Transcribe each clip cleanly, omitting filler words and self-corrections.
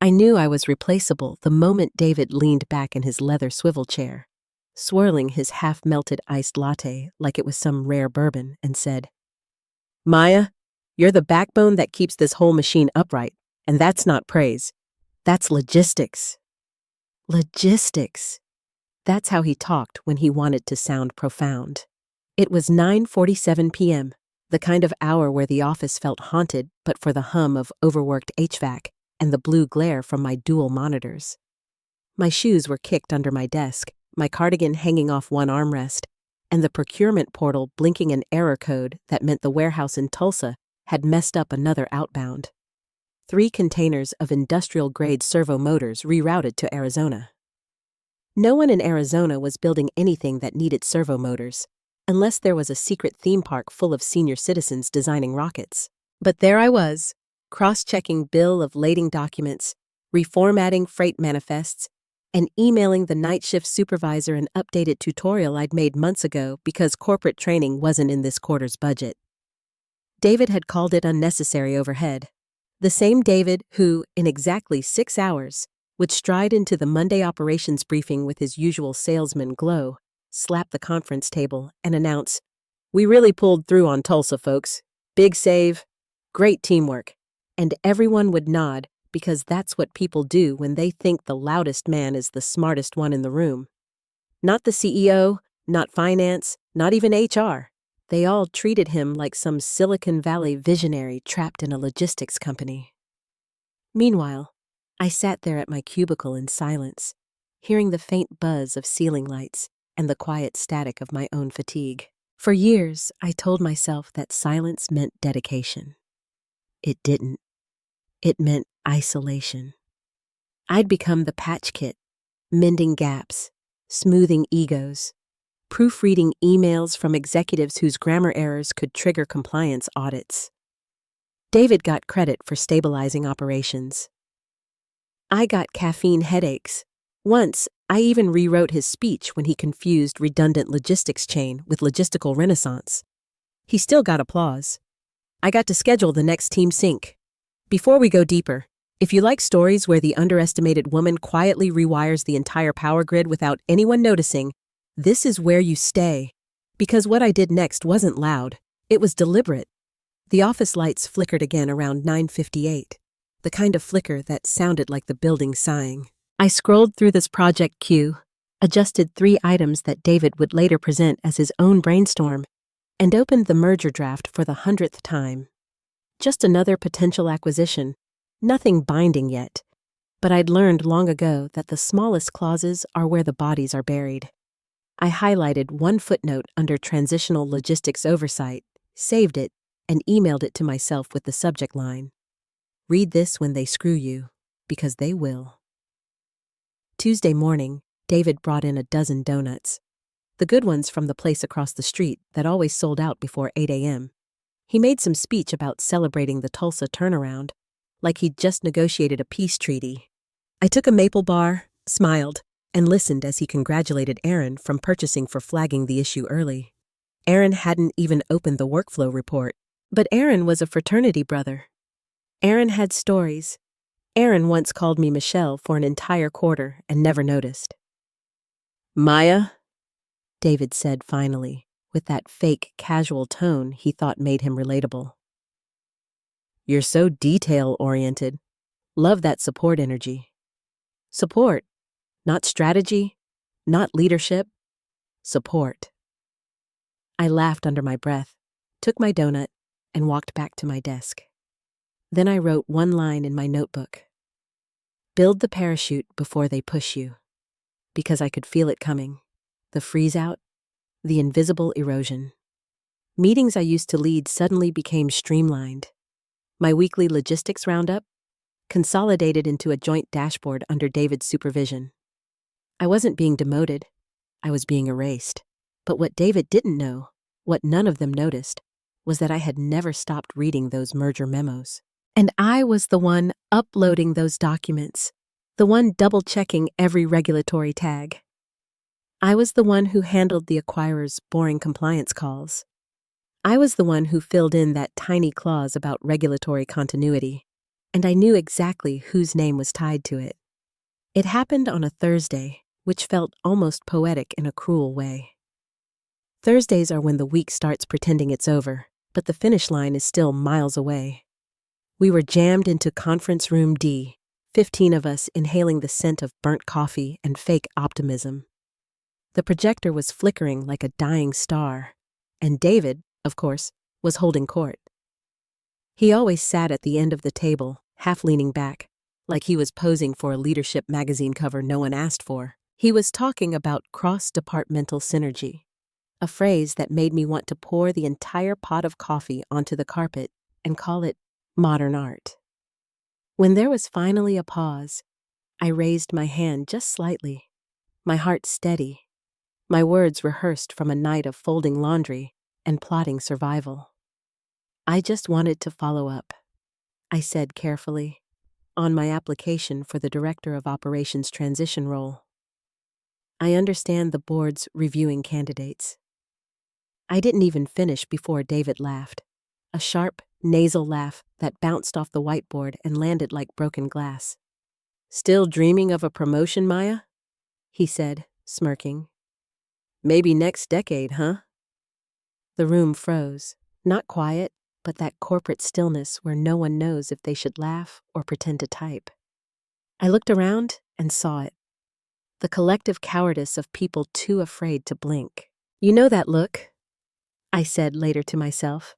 I knew I was replaceable the moment David leaned back in his leather swivel chair, swirling his half-melted iced latte like it was some rare bourbon, and said, "Maya, you're the backbone that keeps this whole machine upright, and that's not praise. That's logistics." Logistics. That's how he talked when he wanted to sound profound. It was 9:47 p.m., the kind of hour where the office felt haunted but for the hum of overworked HVAC and the blue glare from my dual monitors. My shoes were kicked under my desk, my cardigan hanging off one armrest, and the procurement portal blinking an error code that meant the warehouse in Tulsa had messed up another outbound. 3 containers of industrial-grade servo motors rerouted to Arizona. No one in Arizona was building anything that needed servo motors, unless there was a secret theme park full of senior citizens designing rockets. But there I was, cross-checking bill of lading documents, reformatting freight manifests, and emailing the night shift supervisor an updated tutorial I'd made months ago because corporate training wasn't in this quarter's budget. David had called it unnecessary overhead. The same David who, in exactly 6 hours, would stride into the Monday operations briefing with his usual salesman glow, slap the conference table, and announce, "We really pulled through on Tulsa, folks. Big save, great teamwork." And everyone would nod because that's what people do when they think the loudest man is the smartest one in the room. Not the CEO, not finance, not even HR. They all treated him like some Silicon Valley visionary trapped in a logistics company. Meanwhile, I sat there at my cubicle in silence, hearing the faint buzz of ceiling lights and the quiet static of my own fatigue. For years, I told myself that silence meant dedication. It didn't. It meant isolation. I'd become the patch kit, mending gaps, smoothing egos, proofreading emails from executives whose grammar errors could trigger compliance audits. David got credit for stabilizing operations. I got caffeine headaches. Once, I even rewrote his speech when he confused redundant logistics chain with logistical renaissance. He still got applause. I got to schedule the next team sync. Before we go deeper, if you like stories where the underestimated woman quietly rewires the entire power grid without anyone noticing, this is where you stay. Because what I did next wasn't loud. It was deliberate. The office lights flickered again around 9:58, the kind of flicker that sounded like the building sighing. I scrolled through this project queue, adjusted 3 items that David would later present as his own brainstorm, and opened the merger draft for the 100th time. Just another potential acquisition, nothing binding yet, but I'd learned long ago that the smallest clauses are where the bodies are buried. I highlighted one footnote under transitional logistics oversight, saved it, and emailed it to myself with the subject line, "Read this when they screw you, because they will." Tuesday morning, David brought in a dozen donuts, the good ones from the place across the street that always sold out before 8 a.m. He made some speech about celebrating the Tulsa turnaround, like he'd just negotiated a peace treaty. I took a maple bar, smiled, and listened as he congratulated Aaron from purchasing for flagging the issue early. Aaron hadn't even opened the workflow report, but Aaron was a fraternity brother. Aaron had stories. Aaron once called me Michelle for an entire quarter and never noticed. "Maya," David said finally, with that fake, casual tone he thought made him relatable. "You're so detail-oriented. Love that support energy." Support. Not strategy, not leadership. Support. I laughed under my breath, took my donut, and walked back to my desk. Then I wrote one line in my notebook. Build the parachute before they push you. Because I could feel it coming. The freeze-out, the invisible erosion. Meetings I used to lead suddenly became streamlined. My weekly logistics roundup consolidated into a joint dashboard under David's supervision. I wasn't being demoted. I was being erased. But what David didn't know, what none of them noticed, was that I had never stopped reading those merger memos. And I was the one uploading those documents, the one double-checking every regulatory tag. I was the one who handled the acquirer's boring compliance calls. I was the one who filled in that tiny clause about regulatory continuity. and I knew exactly whose name was tied to it. It happened on a Thursday, which felt almost poetic in a cruel way. Thursdays are when the week starts pretending it's over, but the finish line is still miles away. We were jammed into conference room D, 15 of us inhaling the scent of burnt coffee and fake optimism. The projector was flickering like a dying star, and David, of course, was holding court. He always sat at the end of the table, half leaning back, like he was posing for a leadership magazine cover no one asked for. He was talking about cross-departmental synergy, a phrase that made me want to pour the entire pot of coffee onto the carpet and call it modern art. When there was finally a pause, I raised my hand just slightly, my heart steady, my words rehearsed from a night of folding laundry and plotting survival. I just wanted to follow up, I said carefully, on my application for the Director of Operations transition role. I understand the board's reviewing candidates. I didn't even finish before David laughed, a sharp, nasal laugh that bounced off the whiteboard and landed like broken glass. "Still dreaming of a promotion, Maya?" he said, smirking. "Maybe next decade, huh?" The room froze, not quiet, but that corporate stillness where no one knows if they should laugh or pretend to type. I looked around and saw it. The collective cowardice of people too afraid to blink. "You know that look?" I said later to myself.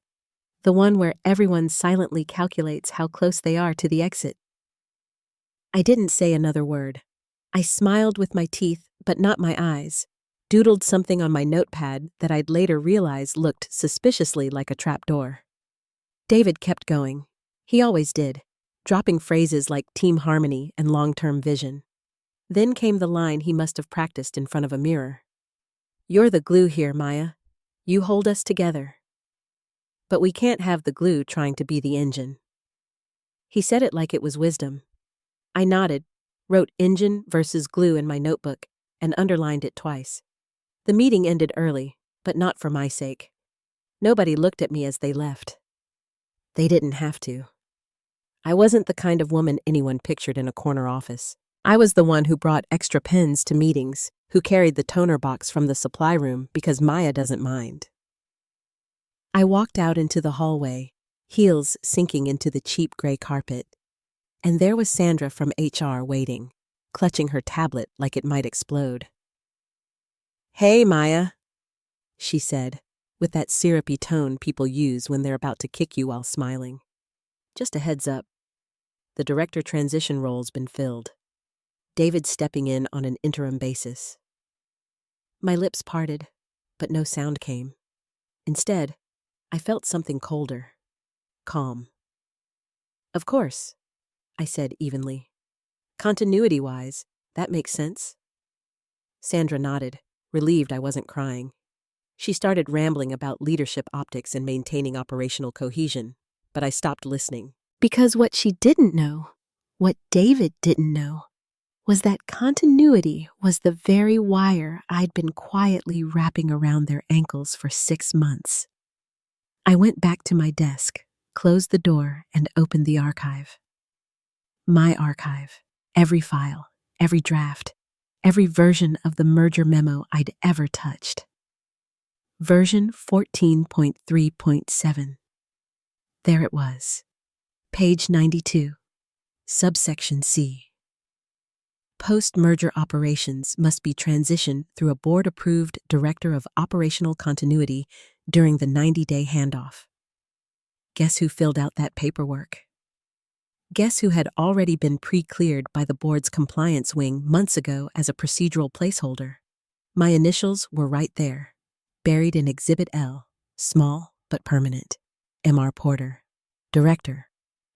The one where everyone silently calculates how close they are to the exit. I didn't say another word. I smiled with my teeth, but not my eyes, doodled something on my notepad that I'd later realize looked suspiciously like a trapdoor. David kept going. He always did, dropping phrases like team harmony and long-term vision. Then came the line he must have practiced in front of a mirror. "You're the glue here, Maya. You hold us together. But we can't have the glue trying to be the engine." He said it like it was wisdom. I nodded, wrote engine versus glue in my notebook, and underlined it twice. The meeting ended early, but not for my sake. Nobody looked at me as they left. They didn't have to. I wasn't the kind of woman anyone pictured in a corner office. I was the one who brought extra pens to meetings, who carried the toner box from the supply room because Maya doesn't mind. I walked out into the hallway, heels sinking into the cheap gray carpet. And there was Sandra from HR waiting, clutching her tablet like it might explode. "Hey, Maya," she said, with that syrupy tone people use when they're about to kick you while smiling. "Just a heads up. The director transition role's been filled. David's stepping in on an interim basis." My lips parted, but no sound came. Instead, I felt something colder, calm. "Of course," I said evenly. "Continuity-wise, that makes sense." Sandra nodded, relieved I wasn't crying. She started rambling about leadership optics and maintaining operational cohesion, but I stopped listening. Because what she didn't know, what David didn't know, was that continuity was the very wire I'd been quietly wrapping around their ankles for 6 months. I went back to my desk, closed the door, and opened the archive. My archive, every file, every draft, every version of the merger memo I'd ever touched. Version 14.3.7. There it was. Page 92. Subsection C. Post-merger operations must be transitioned through a board-approved Director of Operational Continuity during the 90-day handoff. Guess who filled out that paperwork? Guess who had already been pre-cleared by the board's compliance wing months ago as a procedural placeholder? My initials were right there, buried in Exhibit L, small but permanent. M.R. Porter, Director,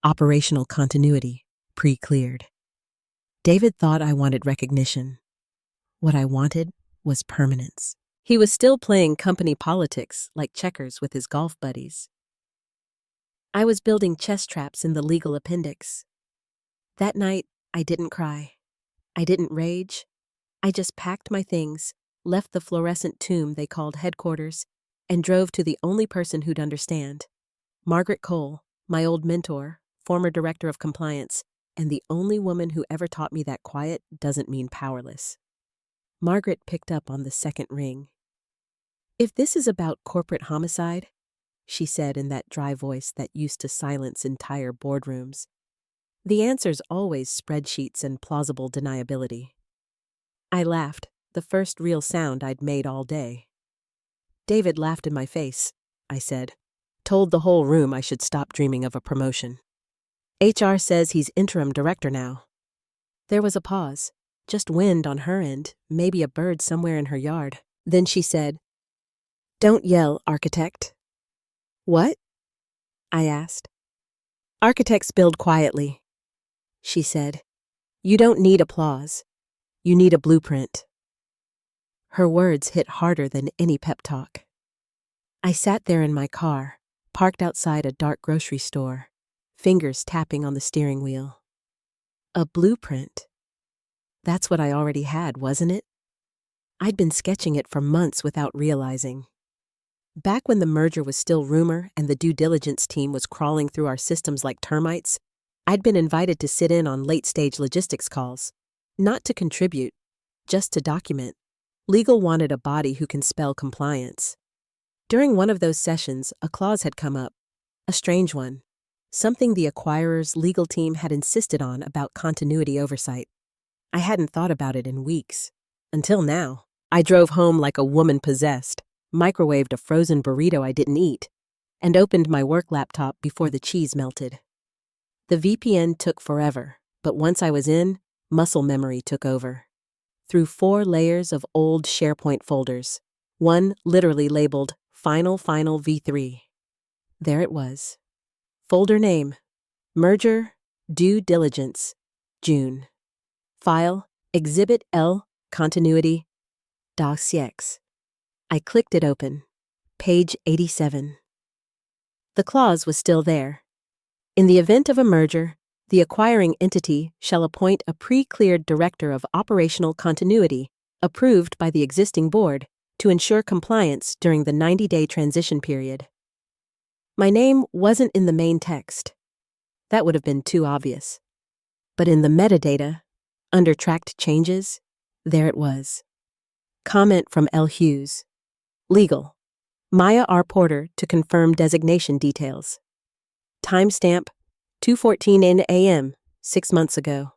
Operational Continuity, pre-cleared. David thought I wanted recognition. What I wanted was permanence. He was still playing company politics like checkers with his golf buddies. I was building chess traps in the legal appendix. That night, I didn't cry. I didn't rage. I just packed my things, left the fluorescent tomb they called headquarters, and drove to the only person who'd understand. Margaret Cole, my old mentor, former director of compliance, and the only woman who ever taught me that quiet doesn't mean powerless. Margaret picked up on the second ring. "If this is about corporate homicide," she said in that dry voice that used to silence entire boardrooms, "the answer's always spreadsheets and plausible deniability." I laughed, the first real sound I'd made all day. "David laughed in my face," I said. "Told the whole room I should stop dreaming of a promotion. HR says he's interim director now." There was a pause, just wind on her end, maybe a bird somewhere in her yard. Then she said, "Don't yell, architect." "What?" I asked. "Architects build quietly," she said. "You don't need applause. You need a blueprint." Her words hit harder than any pep talk. I sat there in my car, parked outside a dark grocery store, fingers tapping on the steering wheel. A blueprint. That's what I already had, wasn't it? I'd been sketching it for months without realizing. Back when the merger was still rumor and the due diligence team was crawling through our systems like termites, I'd been invited to sit in on late-stage logistics calls. Not to contribute, just to document. Legal wanted a body who can spell compliance. During one of those sessions, a clause had come up, a strange one, something the acquirer's legal team had insisted on about continuity oversight. I hadn't thought about it in weeks. Until now. I drove home like a woman possessed, microwaved a frozen burrito I didn't eat, and opened my work laptop before the cheese melted. The VPN took forever, but once I was in, muscle memory took over. Through 4 layers of old SharePoint folders, one literally labeled Final V3. There it was. Folder name, Merger, Due Diligence, June. File, Exhibit L, Continuity, Docs. I clicked it open. Page 87. The clause was still there. In the event of a merger, the acquiring entity shall appoint a pre-cleared director of operational continuity, approved by the existing board, to ensure compliance during the 90-day transition period. My name wasn't in the main text. That would have been too obvious. But in the metadata, under tracked changes, there it was. Comment from L. Hughes. Legal. Maya R. Porter to confirm designation details. Timestamp 2:14 a.m., 6 months ago.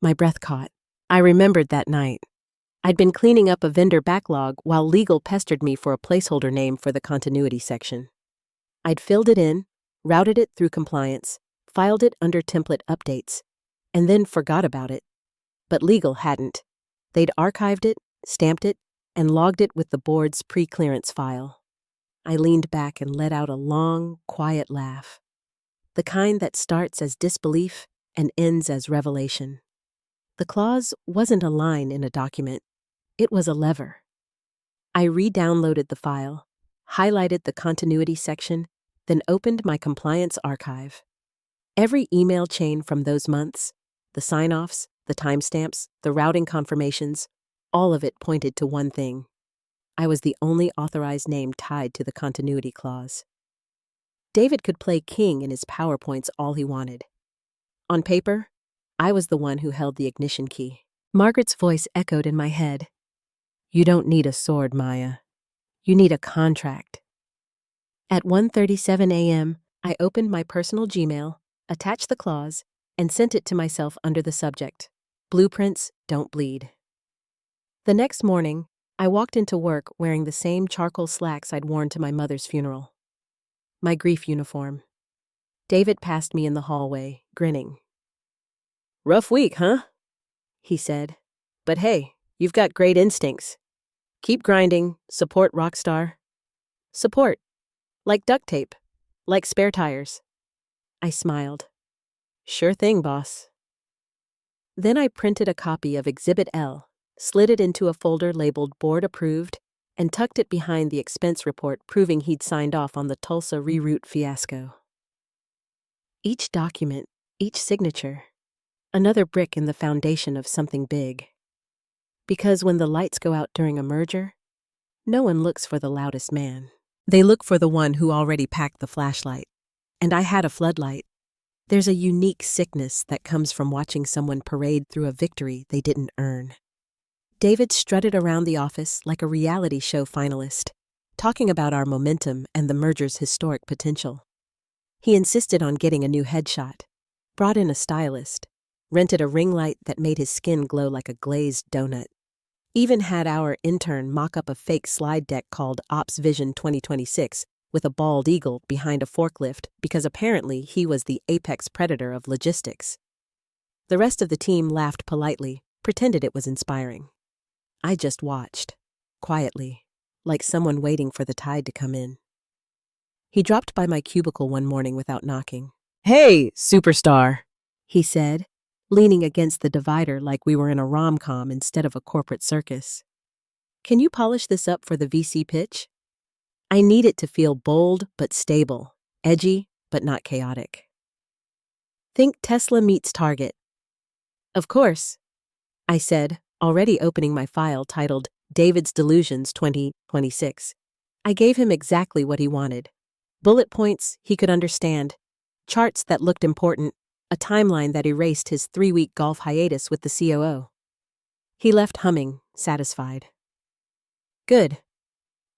My breath caught. I remembered that night. I'd been cleaning up a vendor backlog while legal pestered me for a placeholder name for the continuity section. I'd filled it in, routed it through compliance, filed it under template updates, and then forgot about it. But legal hadn't. They'd archived it, stamped it, and logged it with the board's pre-clearance file. I leaned back and let out a long, quiet laugh. The kind that starts as disbelief and ends as revelation. The clause wasn't a line in a document. It was a lever. I re-downloaded the file, highlighted the continuity section, then opened my compliance archive. Every email chain from those months, the sign-offs, the timestamps, the routing confirmations, all of it pointed to one thing. I was the only authorized name tied to the continuity clause. David could play king in his PowerPoints all he wanted. On paper, I was the one who held the ignition key. Margaret's voice echoed in my head. "You don't need a sword, Maya. You need a contract." At 1:37 a.m., I opened my personal Gmail, attached the clause, and sent it to myself under the subject, Blueprints Don't Bleed. The next morning, I walked into work wearing the same charcoal slacks I'd worn to my mother's funeral. My grief uniform. David passed me in the hallway, grinning. "Rough week, huh?" he said. "But hey, you've got great instincts. Keep grinding, support Rockstar." Support. Like duct tape. Like spare tires. I smiled. "Sure thing, boss." Then I printed a copy of Exhibit L, slid it into a folder labeled Board Approved, and tucked it behind the expense report proving he'd signed off on the Tulsa reroute fiasco. Each document, each signature, another brick in the foundation of something big. Because when the lights go out during a merger, no one looks for the loudest man. They look for the one who already packed the flashlight. And I had a floodlight. There's a unique sickness that comes from watching someone parade through a victory they didn't earn. David strutted around the office like a reality show finalist, talking about our momentum and the merger's historic potential. He insisted on getting a new headshot, brought in a stylist, rented a ring light that made his skin glow like a glazed donut, even had our intern mock up a fake slide deck called Ops Vision 2026 with a bald eagle behind a forklift because apparently he was the apex predator of logistics. The rest of the team laughed politely, pretended it was inspiring. I just watched, quietly, like someone waiting for the tide to come in. He dropped by my cubicle one morning without knocking. "Hey, superstar," he said, leaning against the divider like we were in a rom-com instead of a corporate circus. "Can you polish this up for the VC pitch? I need it to feel bold but stable, edgy but not chaotic. Think Tesla meets Target." "Of course," I said, already opening my file titled David's Delusions 2026. I gave him exactly what he wanted. Bullet points he could understand, charts that looked important, a timeline that erased his 3-week golf hiatus with the COO. He left humming, satisfied. Good.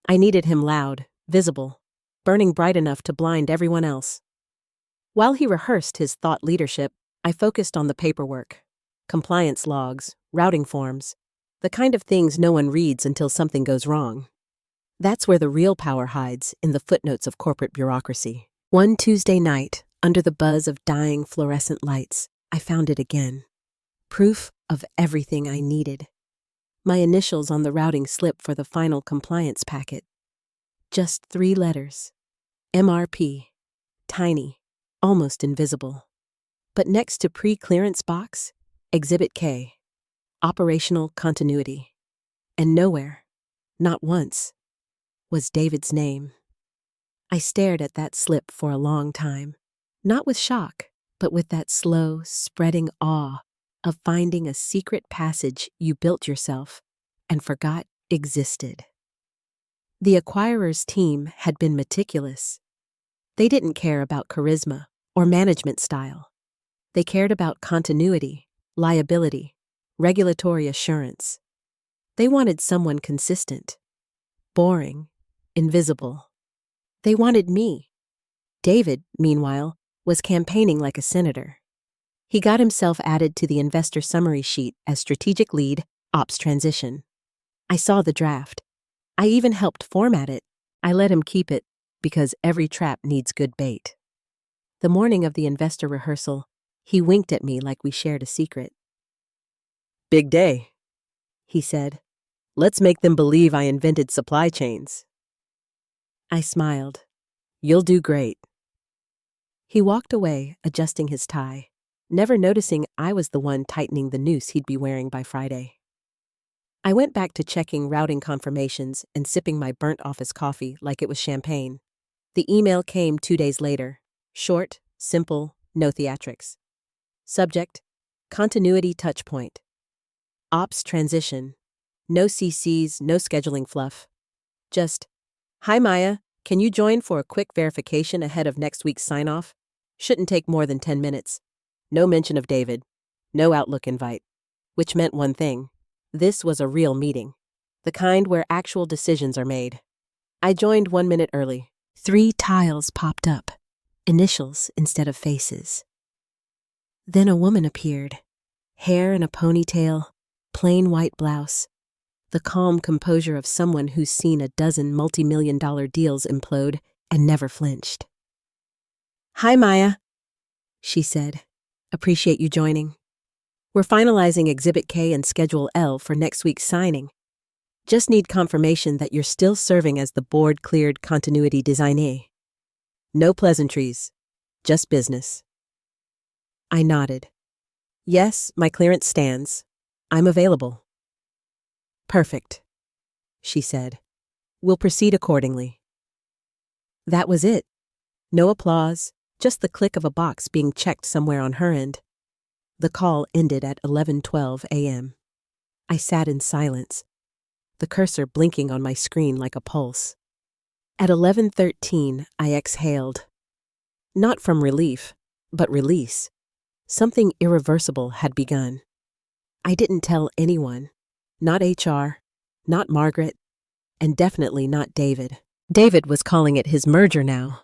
I needed him loud, visible, burning bright enough to blind everyone else. While he rehearsed his thought leadership, I focused on the paperwork. Compliance logs, routing forms, the kind of things no one reads until something goes wrong. That's where the real power hides, in the footnotes of corporate bureaucracy. One Tuesday night, under the buzz of dying fluorescent lights, I found it again. Proof of everything I needed. My initials on the routing slip for the final compliance packet. Just 3 letters. MRP. Tiny, almost invisible. But next to pre-clearance box, Exhibit K. Operational continuity. And nowhere, not once, was David's name. I stared at that slip for a long time, not with shock, but with that slow, spreading awe of finding a secret passage you built yourself and forgot existed. The acquirer's team had been meticulous. They didn't care about charisma or management style. They cared about continuity, liability, regulatory assurance. They wanted someone consistent, boring, invisible. They wanted me. David, meanwhile, was campaigning like a senator. He got himself added to the investor summary sheet as strategic lead, ops transition. I saw the draft. I even helped format it. I let him keep it because every trap needs good bait. The morning of the investor rehearsal, he winked at me like we shared a secret. "Big day," he said. "Let's make them believe I invented supply chains." I smiled. "You'll do great." He walked away, adjusting his tie, never noticing I was the one tightening the noose he'd be wearing by Friday. I went back to checking routing confirmations and sipping my burnt office coffee like it was champagne. The email came 2 days later. Short, simple, no theatrics. Subject: Continuity Touchpoint. Ops Transition. No CCs, no scheduling fluff. Just, "Hi Maya, can you join for a quick verification ahead of next week's sign-off? Shouldn't take more than 10 minutes. No mention of David. No Outlook invite." Which meant one thing. This was a real meeting. The kind where actual decisions are made. I joined 1 minute early. 3 tiles popped up. Initials instead of faces. Then a woman appeared. Hair in a ponytail, plain white blouse. The calm composure of someone who's seen a dozen multi-million-dollar deals implode and never flinched. "Hi, Maya," she said. "Appreciate you joining. We're finalizing Exhibit K and Schedule L for next week's signing. Just need confirmation that you're still serving as the board-cleared continuity designee. No pleasantries, just business." I nodded. "Yes, my clearance stands. I'm available." "Perfect," she said. "We'll proceed accordingly." That was it. No applause, just the click of a box being checked somewhere on her end. The call ended at 11:12 a.m. I sat in silence, the cursor blinking on my screen like a pulse. At 11:13, I exhaled. Not from relief, but release. Something irreversible had begun. I didn't tell anyone. Not HR, not Margaret, and definitely not David. David was calling it his merger now.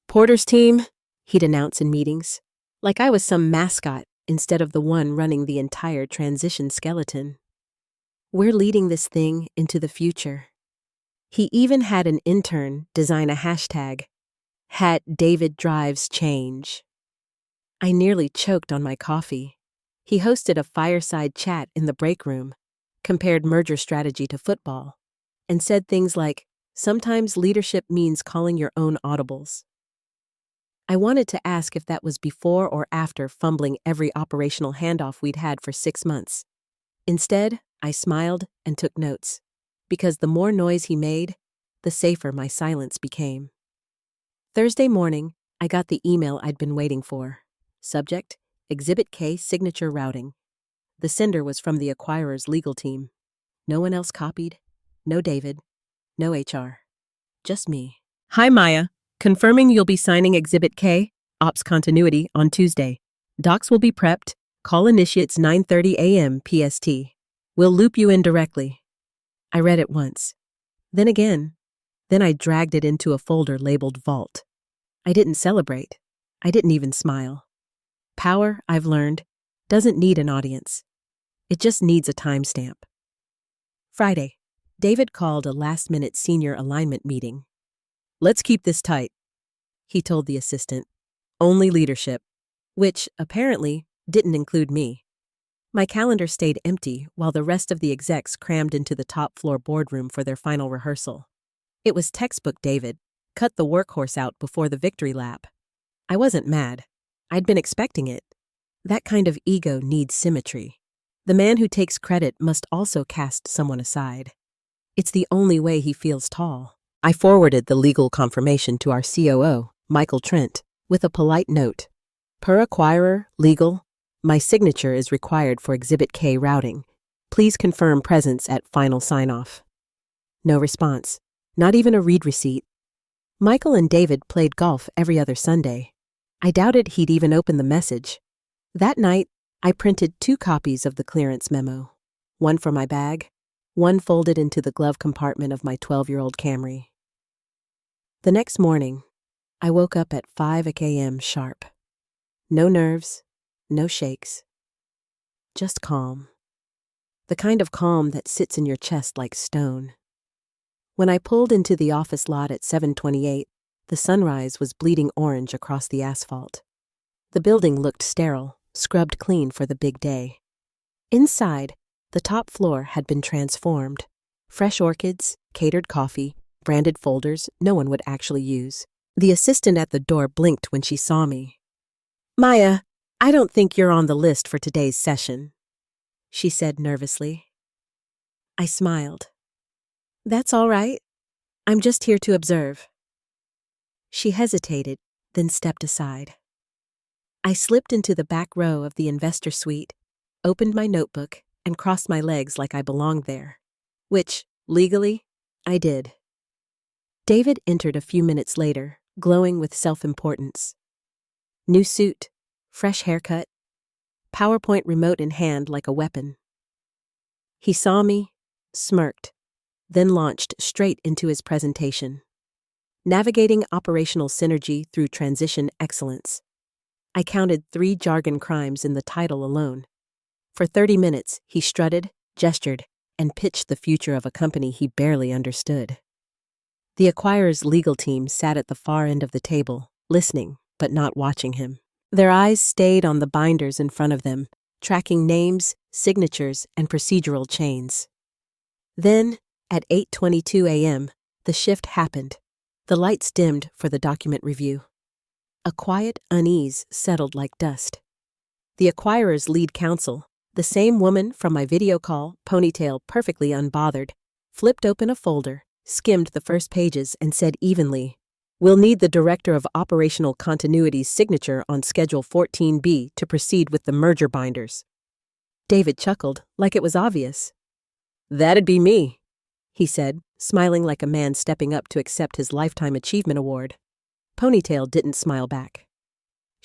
Porter's team, he'd announce in meetings, like I was some mascot instead of the one running the entire transition skeleton. We're leading this thing into the future. He even had an intern design a hashtag, #DavidDrivesChange. I nearly choked on my coffee. He hosted a fireside chat in the break room, compared merger strategy to football, and said things like, sometimes leadership means calling your own audibles. I wanted to ask if that was before or after fumbling every operational handoff we'd had for 6 months. Instead, I smiled and took notes, because the more noise he made, the safer my silence became. Thursday morning, I got the email I'd been waiting for. Subject, Exhibit K signature routing. The sender was from the acquirer's legal team. No one else copied. No David. No HR. Just me. Hi, Maya. Confirming you'll be signing Exhibit K, Ops Continuity, on Tuesday. Docs will be prepped. Call initiates 9:30 a.m. PST. We'll loop you in directly. I read it once. Then again. Then I dragged it into a folder labeled Vault. I didn't celebrate. I didn't even smile. Power, I've learned, doesn't need an audience. It just needs a timestamp. Friday. David called a last-minute senior alignment meeting. Let's keep this tight, he told the assistant. Only leadership, which, apparently, didn't include me. My calendar stayed empty while the rest of the execs crammed into the top-floor boardroom for their final rehearsal. It was textbook David, cut the workhorse out before the victory lap. I wasn't mad. I'd been expecting it. That kind of ego needs symmetry. The man who takes credit must also cast someone aside. It's the only way he feels tall. I forwarded the legal confirmation to our COO, Michael Trent, with a polite note. Per acquirer, legal, my signature is required for Exhibit K routing. Please confirm presence at final sign-off. No response. Not even a read receipt. Michael and David played golf every other Sunday. I doubted he'd even open the message. That night, I printed 2 copies of the clearance memo. One for my bag, one folded into the glove compartment of my 12-year-old Camry. The next morning, I woke up at 5 a.m. sharp. No nerves, no shakes. Just calm. The kind of calm that sits in your chest like stone. When I pulled into the office lot at 7:28, the sunrise was bleeding orange across the asphalt. The building looked sterile, scrubbed clean for the big day. Inside, the top floor had been transformed. Fresh orchids, catered coffee, branded folders no one would actually use. The assistant at the door blinked when she saw me. Maya, I don't think you're on the list for today's session, she said nervously. I smiled. That's all right. I'm just here to observe. She hesitated, then stepped aside. I slipped into the back row of the investor suite, opened my notebook, and crossed my legs like I belonged there, which, legally, I did. David entered a few minutes later, glowing with self-importance. New suit, fresh haircut, PowerPoint remote in hand like a weapon. He saw me, smirked, then launched straight into his presentation. Navigating operational synergy through transition excellence. I counted 3 jargon crimes in the title alone. For 30 minutes, he strutted, gestured, and pitched the future of a company he barely understood. The acquirer's legal team sat at the far end of the table, listening, but not watching him. Their eyes stayed on the binders in front of them, tracking names, signatures, and procedural chains. Then, at 8:22 a.m., the shift happened. The lights dimmed for the document review. A quiet unease settled like dust. The acquirer's lead counsel, the same woman from my video call, ponytail perfectly unbothered, flipped open a folder, skimmed the first pages, and said evenly, "We'll need the Director of Operational Continuity's signature on Schedule 14B to proceed with the merger binders." David chuckled, like it was obvious. "That'd be me," he said, smiling like a man stepping up to accept his Lifetime Achievement Award. Ponytail didn't smile back.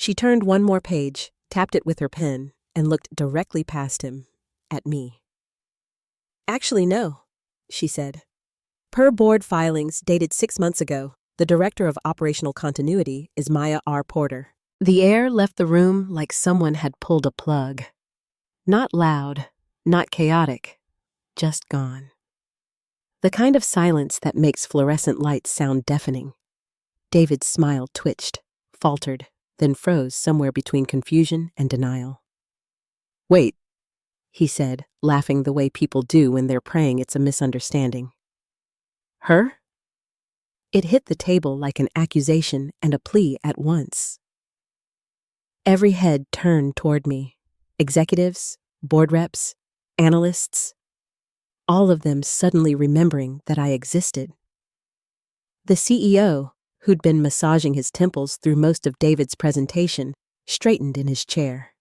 She turned one more page, tapped it with her pen, and looked directly past him, at me. "Actually, no," she said. "Per board filings dated 6 months ago, the Director of Operational Continuity is Maya R. Porter." The air left the room like someone had pulled a plug. Not loud, not chaotic, just gone. The kind of silence that makes fluorescent lights sound deafening. David's smile twitched, faltered, then froze somewhere between confusion and denial. "Wait," he said, laughing the way people do when they're praying it's a misunderstanding. "Her?" It hit the table like an accusation and a plea at once. Every head turned toward me. Executives, board reps, analysts, all of them suddenly remembering that I existed. The CEO, who'd been massaging his temples through most of David's presentation, straightened in his chair.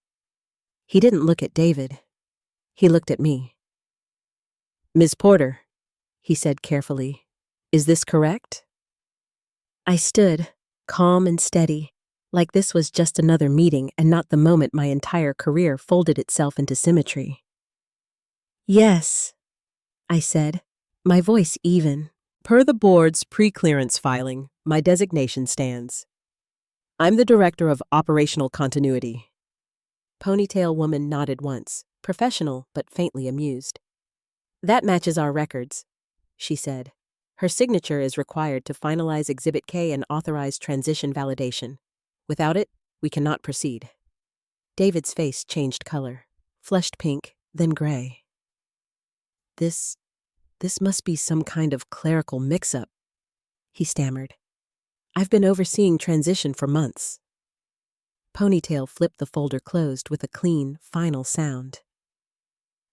He didn't look at David. He looked at me. "Ms. Porter," he said carefully, "is this correct?" I stood, calm and steady, like this was just another meeting and not the moment my entire career folded itself into symmetry. "Yes," I said, my voice even. "Per the board's pre-clearance filing, my designation stands. I'm the Director of Operational Continuity." Ponytail woman nodded once, professional but faintly amused. "That matches our records," she said. "Her signature is required to finalize Exhibit K and authorize transition validation. Without it, we cannot proceed." David's face changed color, flushed pink, then gray. This must be some kind of clerical mix-up," he stammered. "I've been overseeing transition for months." Ponytail flipped the folder closed with a clean, final sound.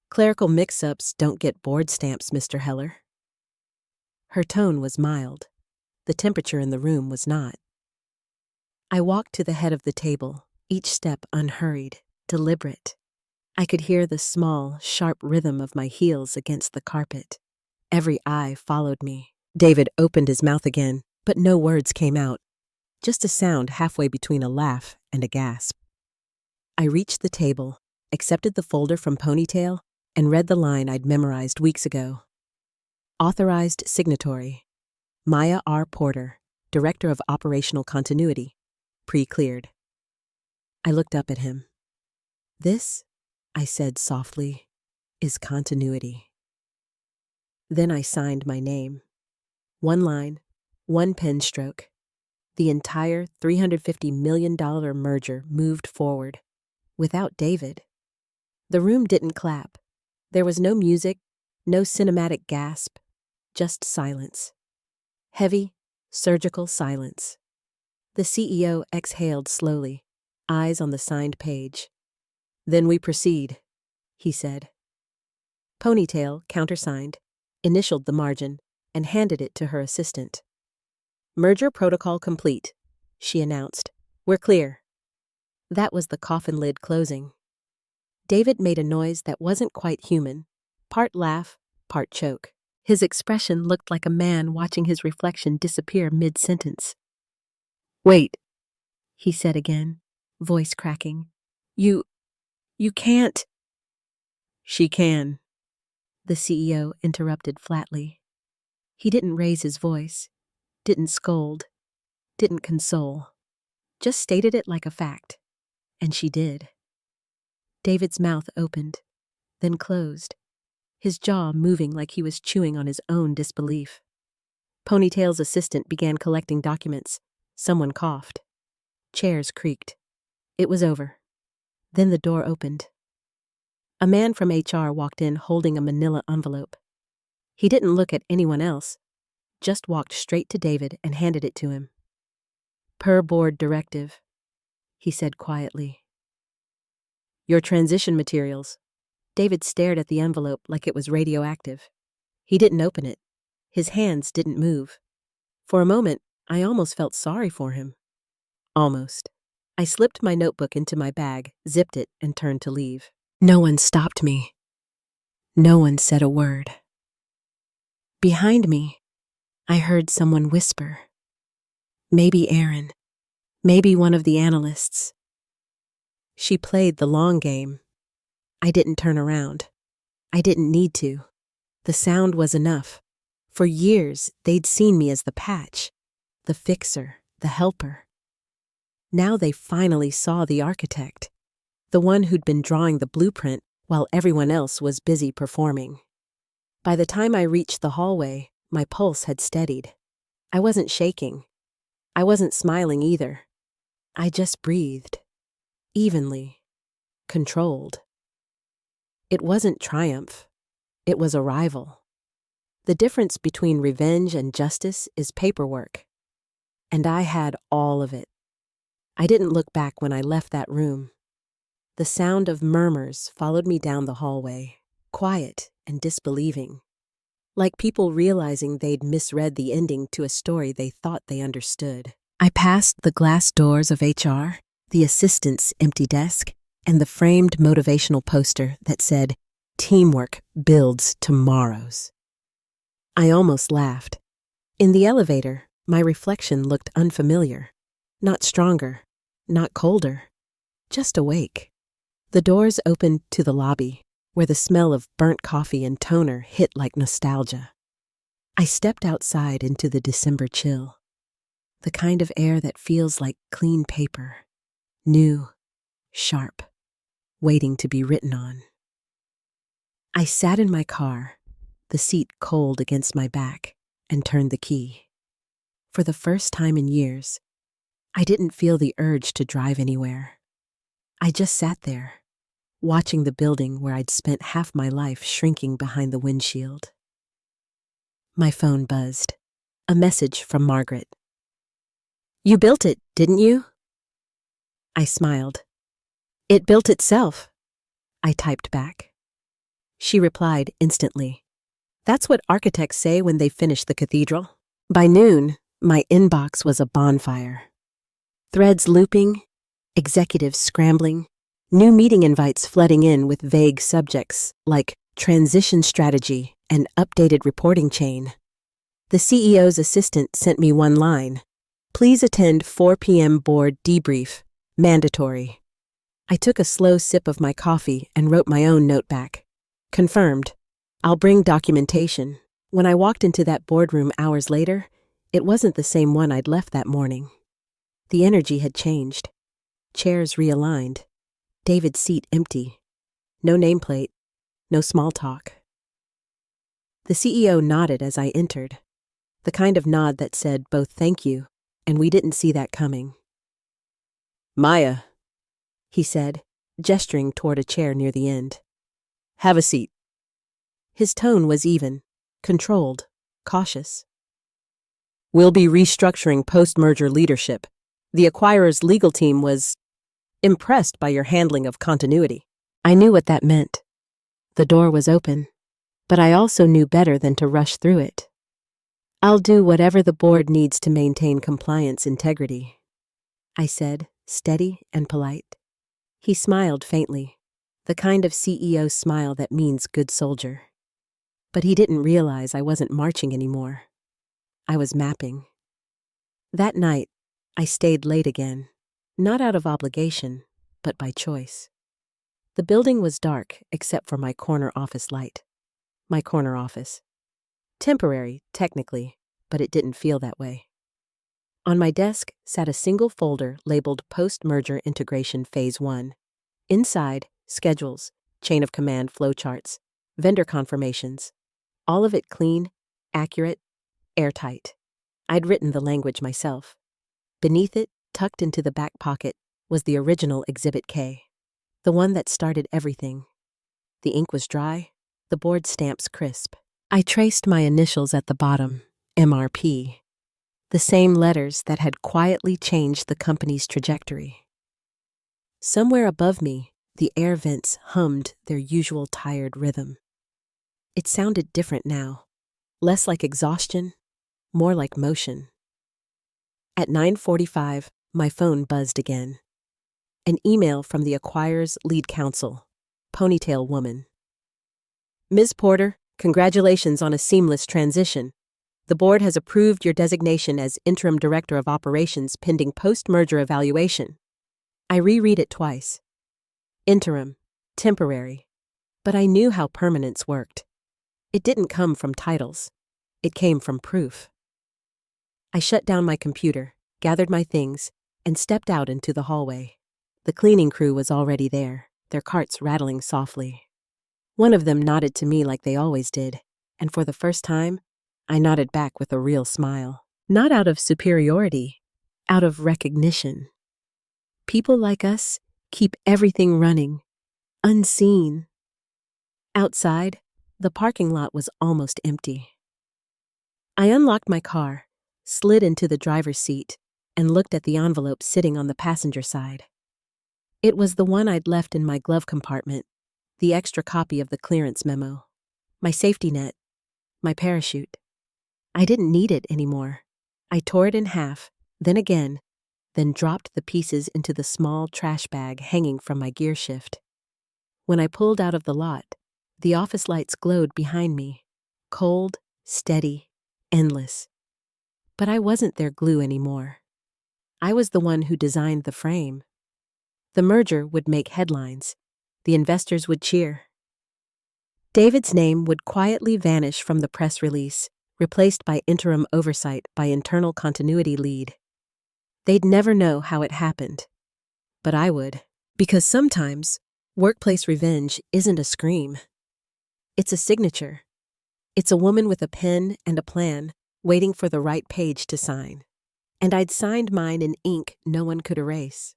"Clerical mix-ups don't get board stamps, Mr. Heller." Her tone was mild. The temperature in the room was not. I walked to the head of the table, each step unhurried, deliberate. I could hear the small, sharp rhythm of my heels against the carpet. Every eye followed me. David opened his mouth again, but no words came out, just a sound halfway between a laugh and a gasp. I reached the table, accepted the folder from Ponytail, and read the line I'd memorized weeks ago. Authorized signatory, Maya R. Porter, Director of Operational Continuity, pre-cleared. I looked up at him. "This," I said softly, "is continuity." Then I signed my name. One line, one pen stroke. The entire $350 million merger moved forward, without David. The room didn't clap. There was no music, no cinematic gasp, just silence. Heavy, surgical silence. The CEO exhaled slowly, eyes on the signed page. "Then we proceed," he said. Ponytail countersigned, initialed the margin, and handed it to her assistant. "Merger protocol complete," she announced. "We're clear." That was the coffin lid closing. David made a noise that wasn't quite human, part laugh, part choke. His expression looked like a man watching his reflection disappear mid-sentence. "Wait," he said again, voice cracking. You can't." "She can," the CEO interrupted flatly. He didn't raise his voice, didn't scold, didn't console, just stated it like a fact. And she did. David's mouth opened, then closed, his jaw moving like he was chewing on his own disbelief. Ponytail's assistant began collecting documents. Someone coughed. Chairs creaked. It was over. Then the door opened. A man from HR walked in holding a manila envelope. He didn't look at anyone else, just walked straight to David and handed it to him. "Per board directive," he said quietly. "Your transition materials." David stared at the envelope like it was radioactive. He didn't open it. His hands didn't move. For a moment, I almost felt sorry for him. Almost. I slipped my notebook into my bag, zipped it, and turned to leave. No one stopped me. No one said a word. Behind me, I heard someone whisper. Maybe Aaron. Maybe one of the analysts. She played the long game. I didn't turn around. I didn't need to. The sound was enough. For years, they'd seen me as the patch, the fixer, the helper. Now they finally saw the architect, the one who'd been drawing the blueprint while everyone else was busy performing. By the time I reached the hallway, my pulse had steadied. I wasn't shaking. I wasn't smiling either. I just breathed. Evenly. Controlled. It wasn't triumph. It was arrival. The difference between revenge and justice is paperwork. And I had all of it. I didn't look back when I left that room. The sound of murmurs followed me down the hallway, quiet and disbelieving, like people realizing they'd misread the ending to a story they thought they understood. I passed the glass doors of HR, the assistant's empty desk, and the framed motivational poster that said, "Teamwork builds tomorrows." I almost laughed. In the elevator, my reflection looked unfamiliar, not stronger, not colder, just awake. The doors opened to the lobby, where the smell of burnt coffee and toner hit like nostalgia. I stepped outside into the December chill, the kind of air that feels like clean paper, new, sharp, waiting to be written on. I sat in my car, the seat cold against my back, and turned the key. For the first time in years, I didn't feel the urge to drive anywhere. I just sat there, watching the building where I'd spent half my life shrinking behind the windshield. My phone buzzed. A message from Margaret. "You built it, didn't you?" I smiled. "It built itself," I typed back. She replied instantly. "That's what architects say when they finish the cathedral." By noon, my inbox was a bonfire. Threads looping, executives scrambling, new meeting invites flooding in with vague subjects like transition strategy and updated reporting chain. The CEO's assistant sent me one line. "Please attend 4 p.m. board debrief. Mandatory." I took a slow sip of my coffee and wrote my own note back. Confirmed. I'll bring documentation. When I walked into that boardroom hours later, it wasn't the same one I'd left that morning. The energy had changed. Chairs realigned. David's seat empty. No nameplate. No small talk. The CEO nodded as I entered. The kind of nod that said both thank you and we didn't see that coming. "Maya," he said, gesturing toward a chair near the end. "Have a seat." His tone was even, controlled, cautious. "We'll be restructuring post-merger leadership. The acquirer's legal team was impressed by your handling of continuity." I knew what that meant. The door was open, but I also knew better than to rush through it. "I'll do whatever the board needs to maintain compliance integrity," I said, steady and polite. He smiled faintly, the kind of CEO smile that means good soldier. But he didn't realize I wasn't marching anymore. I was mapping. That night, I stayed late again, not out of obligation, but by choice. The building was dark except for my corner office light. My corner office. Temporary, technically, but it didn't feel that way. On my desk sat a single folder labeled Post-Merger Integration Phase 1. Inside, schedules, chain of command flowcharts, vendor confirmations. All of it clean, accurate, airtight. I'd written the language myself. Beneath it, tucked into the back pocket, was the original Exhibit K, the one that started everything. The ink was dry, the board stamps crisp. I traced my initials at the bottom, MRP, the same letters that had quietly changed the company's trajectory. Somewhere above me, the air vents hummed their usual tired rhythm. It sounded different now, less like exhaustion, more like motion. At 9:45, my phone buzzed again. An email from the acquirer's lead counsel, ponytail woman. "Ms. Porter, congratulations on a seamless transition. The board has approved your designation as Interim Director of Operations pending post-merger evaluation." I reread it twice. Interim, temporary. But I knew how permanence worked. It didn't come from titles. It came from proof. I shut down my computer, gathered my things, and stepped out into the hallway. The cleaning crew was already there, their carts rattling softly. One of them nodded to me like they always did, and for the first time, I nodded back with a real smile. Not out of superiority, out of recognition. People like us keep everything running, unseen. Outside, the parking lot was almost empty. I unlocked my car, slid into the driver's seat, and looked at the envelope sitting on the passenger side. It was the one I'd left in my glove compartment, the extra copy of the clearance memo. My safety net, my parachute. I didn't need it anymore. I tore it in half, then again, then dropped the pieces into the small trash bag hanging from my gear shift. When I pulled out of the lot, the office lights glowed behind me, cold, steady, endless. But I wasn't their glue anymore. I was the one who designed the frame. The merger would make headlines. The investors would cheer. David's name would quietly vanish from the press release, replaced by interim oversight by internal continuity lead. They'd never know how it happened. But I would, because sometimes workplace revenge isn't a scream. It's a signature. It's a woman with a pen and a plan, waiting for the right page to sign. And I'd signed mine in ink no one could erase.